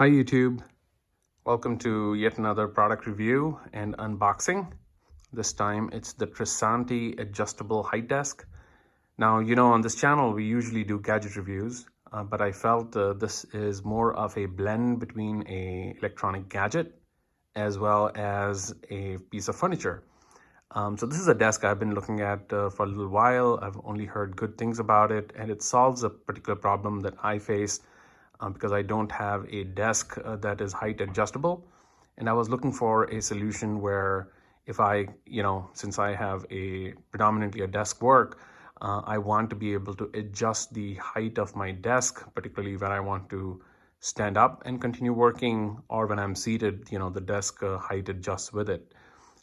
Hi YouTube, welcome to yet another product review and unboxing. This time it's the Tresanti adjustable height desk. Now, on this channel we usually do gadget reviews, but I felt this is more of a blend between a electronic gadget as well as a piece of furniture. So this is a desk I've been looking at for a little while. I've only heard good things about it, and it solves a particular problem that I face because I don't have a desk that is height adjustable. And I was looking for a solution where if I, since I have predominantly a desk work, I want to be able to adjust the height of my desk, particularly when I want to stand up and continue working, or when I'm seated, the desk height adjusts with it.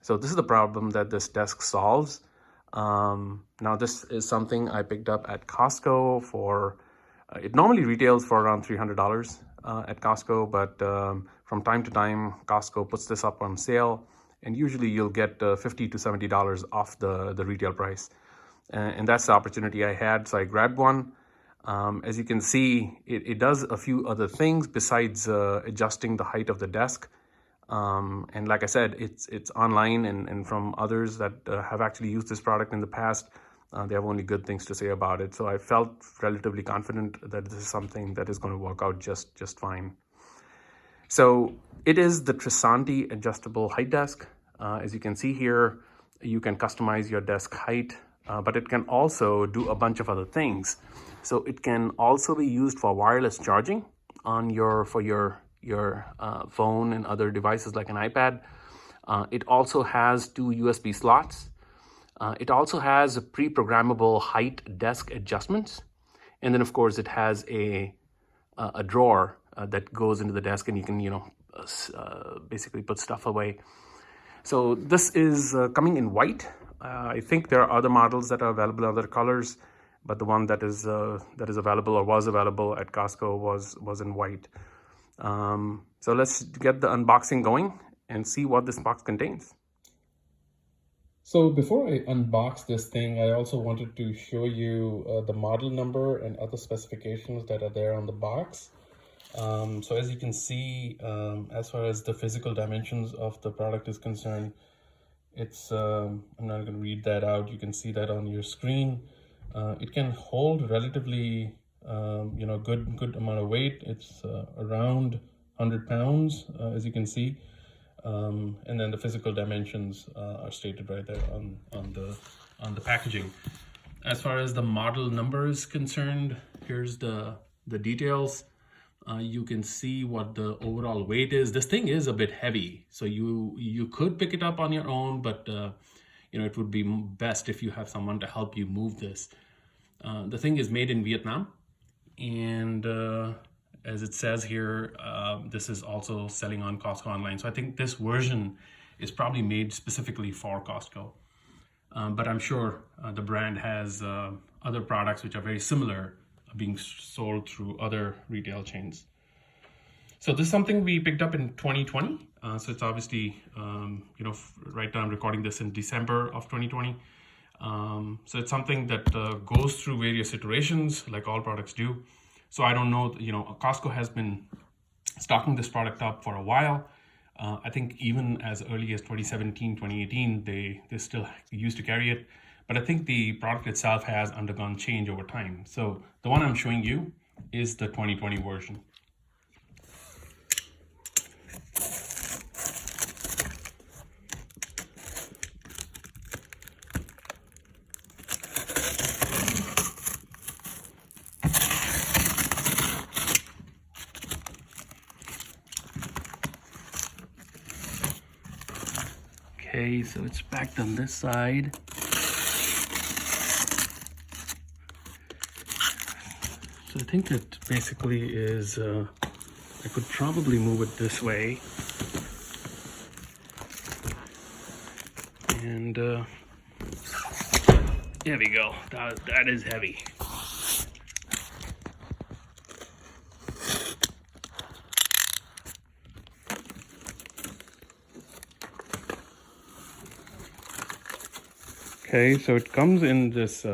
So this is the problem that this desk solves. Now this is something I picked up at Costco for, it normally retails for around $300 at Costco, but from time to time, Costco puts this up on sale, and usually you'll get $50 to $70 off the retail price. And that's the opportunity I had, so I grabbed one. As you can see, it does a few other things besides adjusting the height of the desk. And like I said, it's online, and from others that have actually used this product in the past, they have only good things to say about it. So I felt relatively confident that this is something that is going to work out just fine. So it is the Tresanti adjustable height desk. As you can see here, you can customize your desk height, but it can also do a bunch of other things. So it can also be used for wireless charging on your phone and other devices like an iPad. It also has 2 USB slots. It also has pre-programmable height desk adjustments. And then of course it has a drawer that goes into the desk, and you can, basically put stuff away. So this is coming in white. I think there are other models that are available in other colors, but the one that is available or was available at Costco was in white. So let's get the unboxing going and see what this box contains. So before I unbox this thing, I also wanted to show you the model number and other specifications that are there on the box. So as you can see, as far as the physical dimensions of the product is concerned, it's, I'm not going to read that out. You can see that on your screen. It can hold relatively, good amount of weight. It's around 100 pounds, as you can see. And then the physical dimensions are stated right there on the packaging. As far as the model number is concerned, here's the details. You can see what the overall weight is. This thing is a bit heavy, so you could pick it up on your own, but it would be best if you have someone to help you move this. The thing is made in Vietnam, and as it says here, this is also selling on Costco online. So I think this version is probably made specifically for Costco. But I'm sure the brand has other products which are very similar being sold through other retail chains. So this is something we picked up in 2020. So it's obviously, right now I'm recording this in December of 2020. So it's something that goes through various iterations like all products do. So I don't know, Costco has been stocking this product up for a while. I think even as early as 2017, 2018, they still used to carry it. But I think the product itself has undergone change over time. So the one I'm showing you is the 2020 version. Okay, so it's packed on this side. So I think it basically is, I could probably move it this way. And there we go, that is heavy. Okay, so it comes in this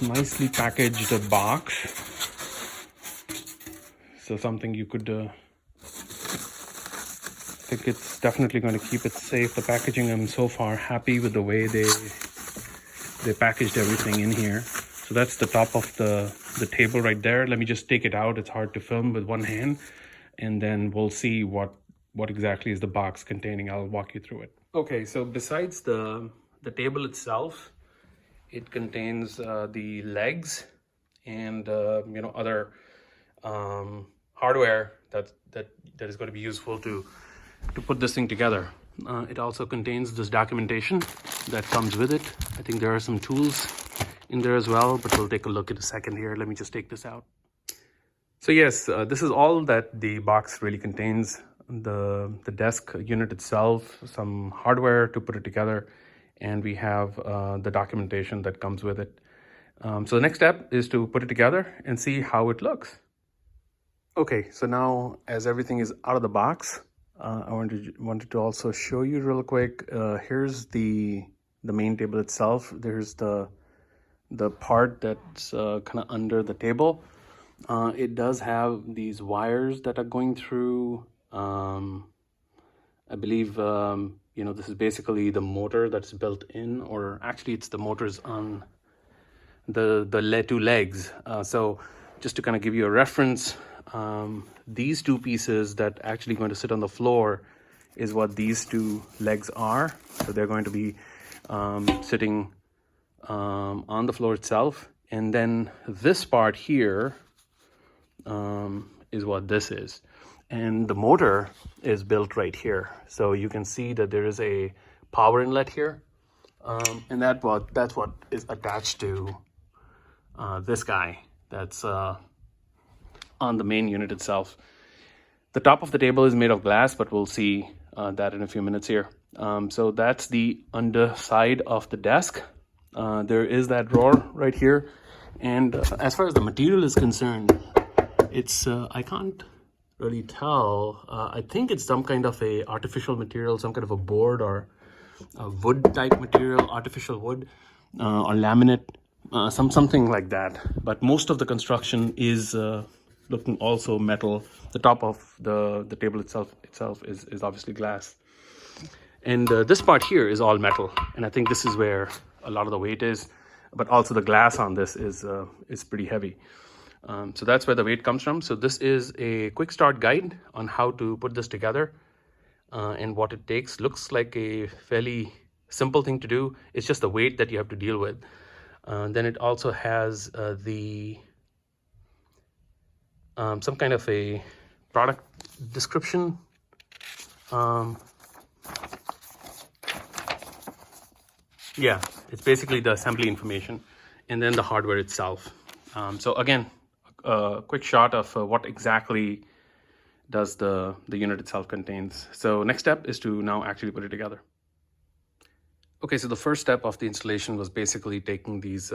nicely packaged box. something you could I think it's definitely going to keep it safe. The packaging, I'm so far happy with the way they packaged everything in here. So that's the top of the table right there. Let me just take it out. It's hard to film with one hand, and then we'll see what exactly is the box containing. I'll walk you through it. Okay, so besides the table itself, it contains the legs and other hardware that is going to be useful to put this thing together. It also contains this documentation that comes with it. I think there are some tools in there as well, but we'll take a look in a second here. Let me just take this out. So yes, this is all that the box really contains. The desk unit itself, some hardware to put it together, and we have the documentation that comes with it. So the next step is to put it together and see how it looks. Okay, so now as everything is out of the box, I wanted to also show you real quick. Here's the main table itself. There's the part that's kind of under the table. It does have these wires that are going through. I believe this is basically the motor that's built in, or actually it's the motors on the two legs. So just to kind of give you a reference, these two pieces that actually going to sit on the floor is what these two legs are. So they're going to be sitting on the floor itself, and then this part here is what this is, and the motor is built right here. So you can see that there is a power inlet here, and that's what is attached to this guy that's on the main unit itself. The top of the table is made of glass, but we'll see that in a few minutes here. So that's the underside of the desk. There is that drawer right here, and as far as the material is concerned, it's I can't really tell. I think it's some kind of a artificial material, some kind of a board or a wood type material, artificial wood or laminate, something like that. But most of the construction is looking also metal. The top of the table itself is obviously glass, and this part here is all metal, and I think this is where a lot of the weight is, but also the glass on this is pretty heavy. So that's where the weight comes from. So this is a quick start guide on how to put this together and what it takes. Looks like a fairly simple thing to do. It's just the weight that you have to deal with. Then it also has some kind of a product description. Yeah, it's basically the assembly information, and then the hardware itself. So again, a quick shot of what exactly does the unit itself contains. So next step is to now actually put it together. Okay, so the first step of the installation was basically taking these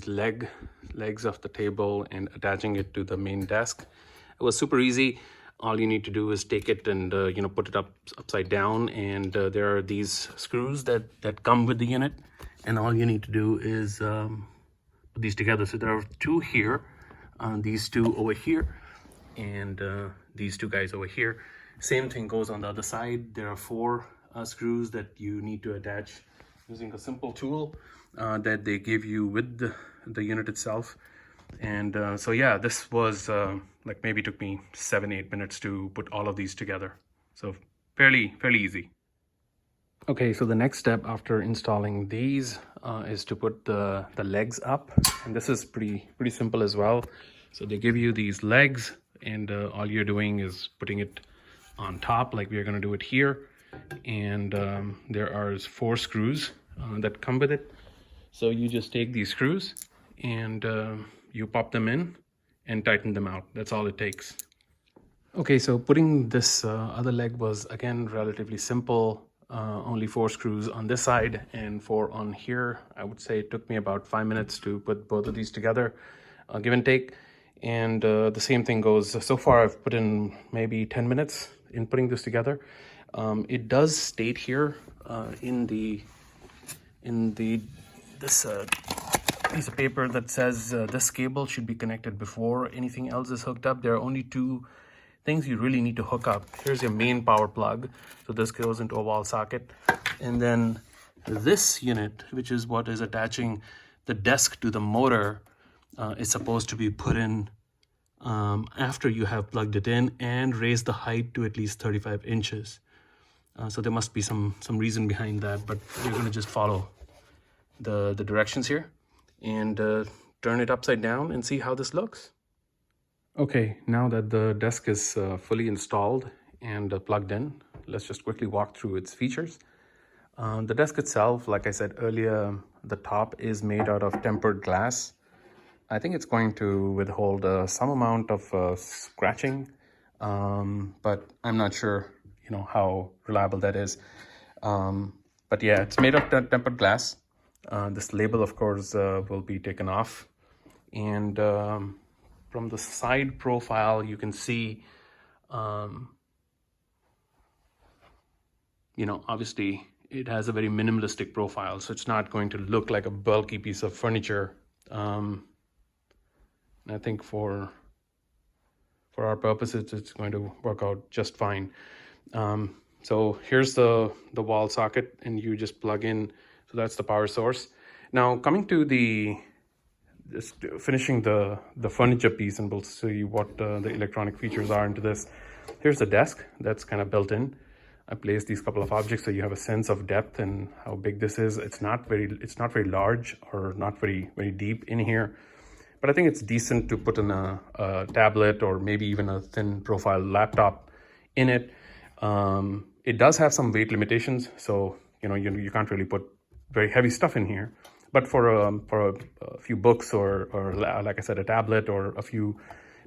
legs of the table and attaching it to the main desk. It was super easy. All you need to do is take it and put it upside down, and there are these screws that come with the unit, and all you need to do is put these together. So there are two here, these two over here, and these two guys over here. Same thing goes on the other side. There are four screws that you need to attach using a simple tool that they give you with the unit itself. And so yeah, this was like maybe took me 7-8 minutes to put all of these together. So fairly easy. Okay, so the next step after installing these is to put the legs up, and this is pretty simple as well. So they give you these legs, and all you're doing is putting it on top like we're going to do it here. And there are 4 screws that come with it. So you just take these screws and you pop them in and tighten them out. That's all it takes. Okay, so putting this other leg was again relatively simple. Only 4 screws on this side and 4 on here. I would say it took me about 5 minutes to put both of these together, give and take. And the same thing goes, so far I've put in maybe 10 minutes in putting this together. It does state here in this piece of paper that says this cable should be connected before anything else is hooked up. There are only two things you really need to hook up. Here's your main power plug. So this goes into a wall socket. And then this unit, which is what is attaching the desk to the motor, is supposed to be put in after you have plugged it in and raised the height to at least 35 inches. So there must be some reason behind that, but we're going to just follow the directions here and turn it upside down and see how this looks. Okay, now that the desk is fully installed and plugged in, let's just quickly walk through its features. The desk itself, like I said earlier, the top is made out of tempered glass. I think it's going to withhold some amount of scratching, but I'm not sure, how reliable that is. But yeah, it's made of tempered glass. This label, of course, will be taken off. And from the side profile, you can see, obviously it has a very minimalistic profile, so it's not going to look like a bulky piece of furniture. And I think for our purposes, it's going to work out just fine. So here's the wall socket, and you just plug in. So that's the power source. Now coming to just finishing the furniture piece, and we'll see what the electronic features are into this. Here's the desk that's kind of built in. I placed these couple of objects so you have a sense of depth and how big this is. It's not very large or not very deep in here, but I think it's decent to put in a tablet or maybe even a thin profile laptop in it. It does have some weight limitations, so you can't really put very heavy stuff in here. But for a few books or like I said, a tablet or a few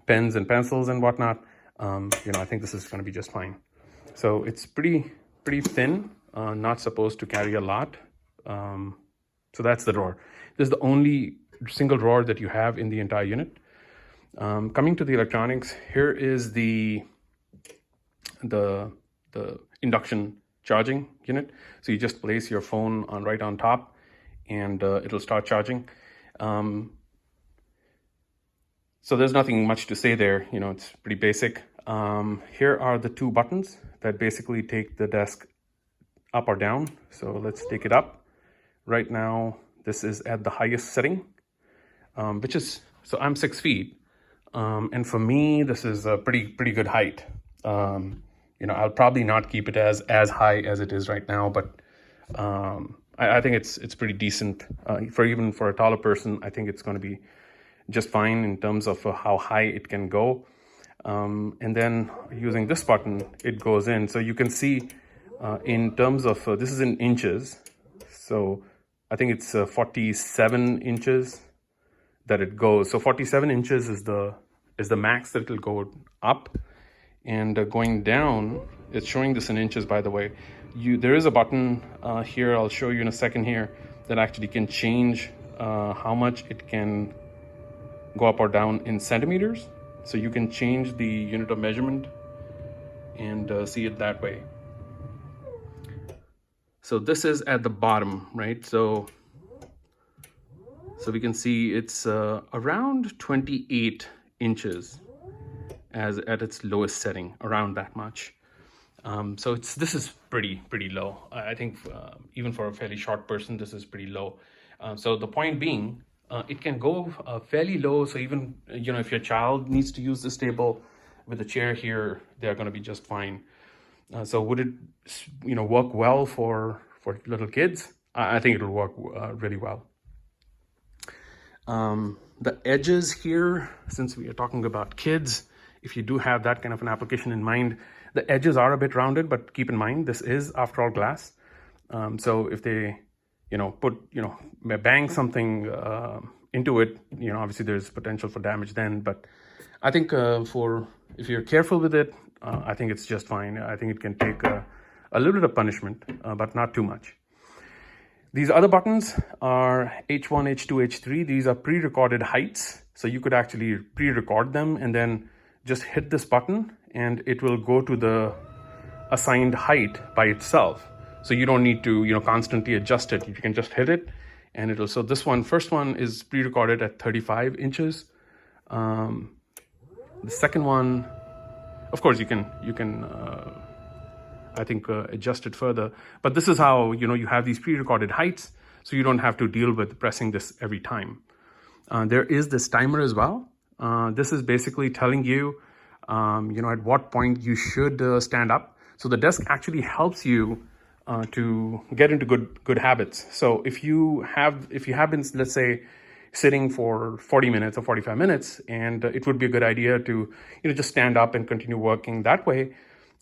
pens and pencils and whatnot, I think this is going to be just fine. So it's pretty thin, not supposed to carry a lot. So that's the drawer. This is the only single drawer that you have in the entire unit. Coming to the electronics, here is the induction charging unit. So you just place your phone right on top, and it'll start charging. So there's nothing much to say there. It's pretty basic. Here are the two buttons that basically take the desk up or down. So let's take it up. Right now, this is at the highest setting, so I'm 6 feet. And for me, this is a pretty good height. I'll probably not keep it as high as it is right now, but I think it's pretty decent. Even for a taller person, I think it's going to be just fine in terms of how high it can go. And then using this button, it goes in. So you can see in terms of, this is in inches. So I think it's 47 inches that it goes. So 47 inches is the max that it'll go up. And going down, it's showing this in inches, by the way. There is a button here, I'll show you in a second here, that actually can change how much it can go up or down in centimeters. So you can change the unit of measurement and see it that way. So this is at the bottom, right? So we can see it's around 28 inches at its lowest setting, around that much. So this is pretty low. I think even for a fairly short person, this is pretty low. So the point being, it can go fairly low. So even if your child needs to use this table with a chair here, they're going to be just fine. So would it work well for little kids? I think it'll work really well. The edges here, since we are talking about kids, if you do have that kind of an application in mind, the edges are a bit rounded, but keep in mind, this is, after all, glass. So if they, bang something into it, obviously there's potential for damage then. But I think if you're careful with it, I think it's just fine. I think it can take a little bit of punishment, but not too much. These other buttons are H1, H2, H3. These are pre-recorded heights. So you could actually pre-record them and then just hit this button and it will go to the assigned height by itself. So you don't need to, constantly adjust it. You can just hit it And it'll, so this one, first one is pre-recorded at 35 inches. The second one, of course, you can I think adjust it further. But this is how, you have these pre-recorded heights, so you don't have to deal with pressing this every time. There is this timer as well. This is basically telling you, at what point you should stand up. So the desk actually helps you to get into good habits. So if you have been, let's say, sitting for 40 minutes or 45 minutes, and it would be a good idea to just stand up and continue working that way,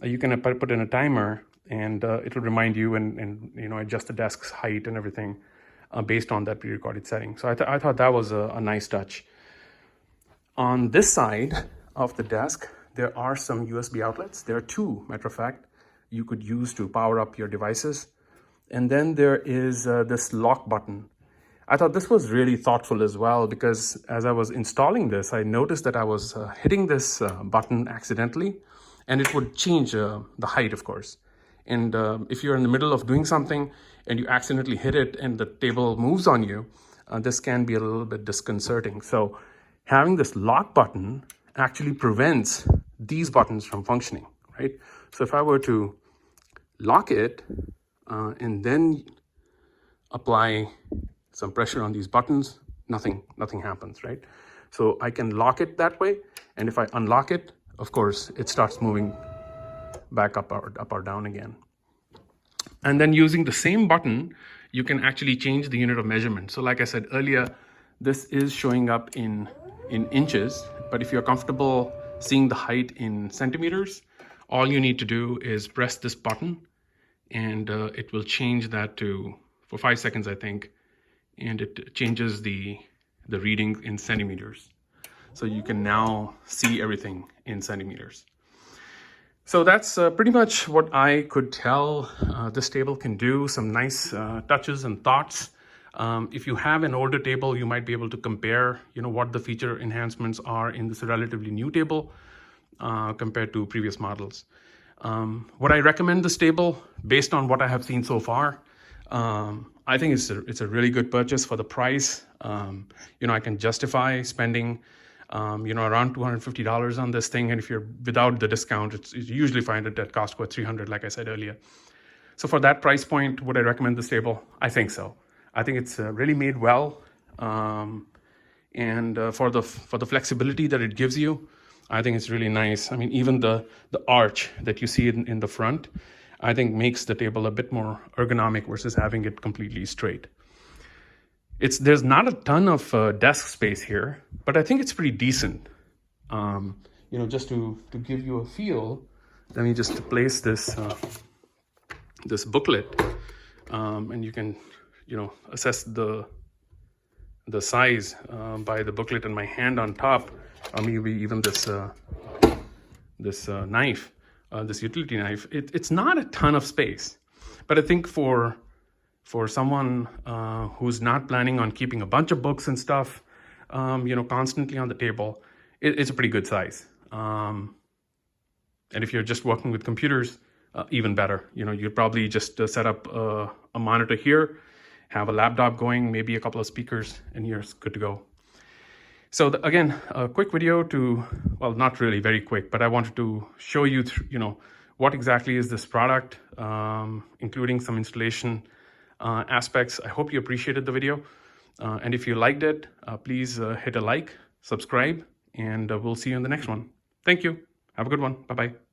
you can put in a timer, and it will remind you and adjust the desk's height and everything based on that pre-recorded setting. So I thought that was a nice touch. On this side of the desk, there are some USB outlets. There are two, matter of fact, you could use to power up your devices. And then there is this lock button. I thought this was really thoughtful as well, because as I was installing this, I noticed that I was hitting this button accidentally, and it would change the height, of course. And if you're in the middle of doing something and you accidentally hit it and the table moves on you, this can be a little bit disconcerting. So having this lock button actually prevents these buttons from functioning, right? So if I were to lock it and then apply some pressure on these buttons, nothing happens, right? So I can lock it that way, and if I unlock it, of course, it starts moving back up or down again. And then using the same button, you can actually change the unit of measurement. So like I said earlier, this is showing up in inches, but if you're comfortable seeing the height in centimeters, all you need to do is press this button, and it will change that for 5 seconds, I think, and it changes the reading in centimeters. So you can now see everything in centimeters. So that's pretty much what I could tell this table can do. Some nice touches and thoughts. If you have an older table, you might be able to compare, what the feature enhancements are in this relatively new table compared to previous models. Would I recommend this table based on what I have seen so far? I think it's a really good purchase for the price. I can justify spending around $250 on this thing, and if you're without the discount, you usually find it at Costco at $300, like I said earlier. So for that price point, would I recommend this table? I think so. I think it's really made well, and for the flexibility that it gives you, I think it's really nice. I mean, even the arch that you see in the front, I think makes the table a bit more ergonomic versus having it completely straight. There's not a ton of desk space here, but I think it's pretty decent. Just to give you a feel, let me just place this this booklet, and you can assess the size by the booklet and my hand on top, or maybe even this knife, this utility knife. It's not a ton of space, but I think for someone who's not planning on keeping a bunch of books and stuff, constantly on the table, it's a pretty good size. And if you're just working with computers, even better. You'd probably just set up a monitor here, have a laptop going, maybe a couple of speakers, and you're good to go. So again, a quick video well, not really very quick, but I wanted to show you, what exactly is this product, including some installation aspects. I hope you appreciated the video. And if you liked it, please hit a like, subscribe, and we'll see you in the next one. Thank you. Have a good one. Bye-bye.